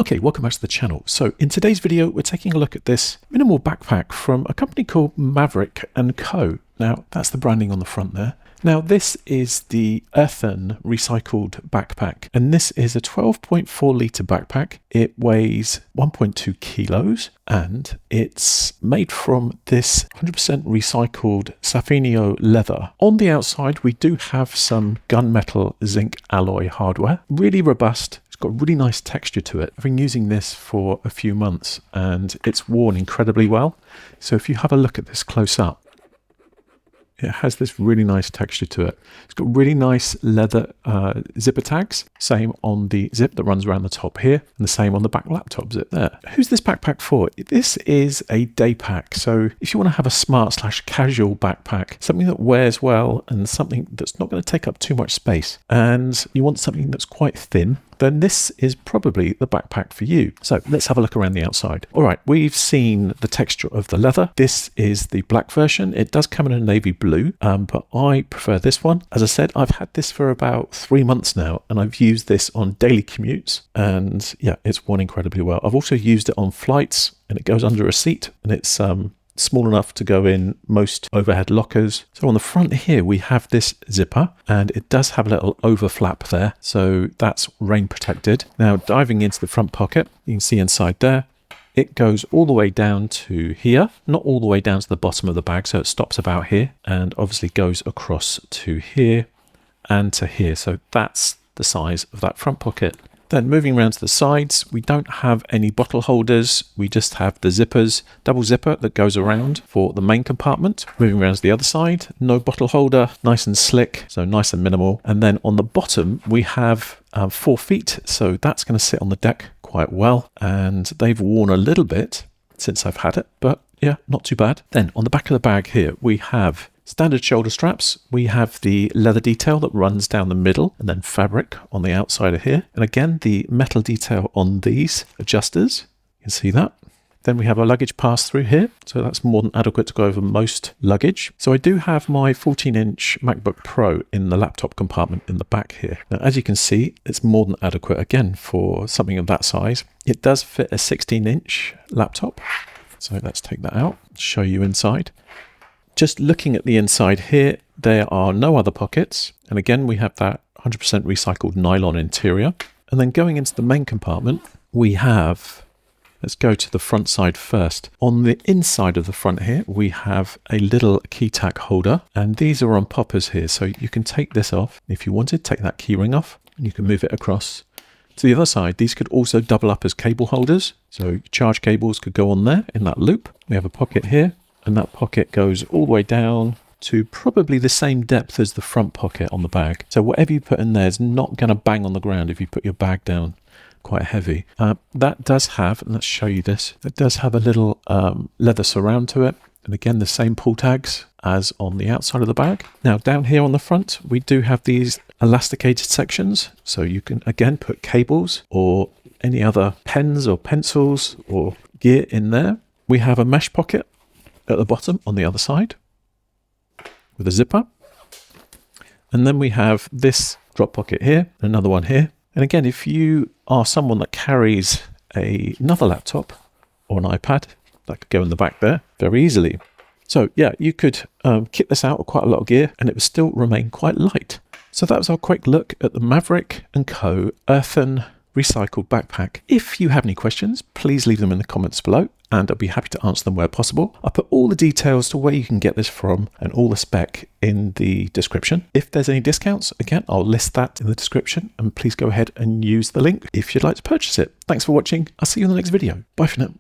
Okay, welcome back to the channel. So in today's video, we're taking a look at this minimal backpack from a company called Maverick Co. Now, that's the branding on the front there. Now, this is the Earthen Recycled Backpack, and this is a 12.4 litre backpack. It weighs 1.2 kilos, and it's made from this 100% recycled saffiano leather. On the outside, we do have some gunmetal zinc alloy hardware, really robust. It's got really nice texture to it. I've been using this for a few months, and it's worn incredibly well. So if you have a look at this close up, it has this really nice texture to it. It's got really nice leather zipper tags. Same on the zip that runs around the top here, and the same on the back laptop zip there. Who's this backpack for? This is a day pack. So if you want to have a smart/casual backpack, something that wears well and something that's not going to take up too much space, and you want something that's quite thin, then this is probably the backpack for you. So let's have a look around the outside. All right, we've seen the texture of the leather. This is the black version. It does come in a navy blue, but I prefer this one. As I said, I've had this for about 3 months now, and I've used this on daily commutes, and yeah, it's worn incredibly well. I've also used it on flights, and it goes under a seat, and it's small enough to go in most overhead lockers. So on the front here, we have this zipper, and it does have a little overflap there. So that's rain protected. Now diving into the front pocket, you can see inside there, it goes all the way down to here, not all the way down to the bottom of the bag. So it stops about here and obviously goes across to here and to here. So that's the size of that front pocket. Then moving around to the sides, we don't have any bottle holders. We just have the zippers, double zipper that goes around for the main compartment. Moving around to the other side, no bottle holder, nice and slick, so nice and minimal. And then on the bottom, we have 4 feet. So that's going to sit on the deck quite well. And they've worn a little bit since I've had it, but yeah, not too bad. Then on the back of the bag here, we have standard shoulder straps. We have the leather detail that runs down the middle, and then fabric on the outside of here. And again, the metal detail on these adjusters. You can see that. Then we have a luggage pass through here. So that's more than adequate to go over most luggage. So I do have my 14-inch MacBook Pro in the laptop compartment in the back here. Now, as you can see, it's more than adequate again for something of that size. It does fit a 16-inch laptop. So let's take that out, show you inside. Just looking at the inside here, there are no other pockets. And again, we have that 100% recycled nylon interior. And then going into the main compartment, we have, let's go to the front side first. On the inside of the front here, we have a little key tack holder. And these are on poppers here. So you can take this off. If you wanted, take that key ring off, and you can move it across to the other side. These could also double up as cable holders. So charge cables could go on there in that loop. We have a pocket here. And that pocket goes all the way down to probably the same depth as the front pocket on the bag. So whatever you put in there is not going to bang on the ground if you put your bag down quite heavy. That does have, and let's show you this, it does have a little leather surround to it. And again, the same pull tags as on the outside of the bag. Now down here on the front, we do have these elasticated sections. So you can again put cables or any other pens or pencils or gear in there. We have a mesh pocket at the bottom on the other side with a zipper. And then we have this drop pocket here, another one here. And again, if you are someone that carries another laptop or an iPad, that could go in the back there very easily. So yeah, you could kit this out with quite a lot of gear and it would still remain quite light. So that was our quick look at the Maverick Co. Earthen Recycled Backpack. If you have any questions, please leave them in the comments below, and I'll be happy to answer them where possible. I'll put all the details to where you can get this from and all the spec in the description. If there's any discounts, again, I'll list that in the description, and please go ahead and use the link if you'd like to purchase it. Thanks for watching. I'll see you in the next video. Bye for now.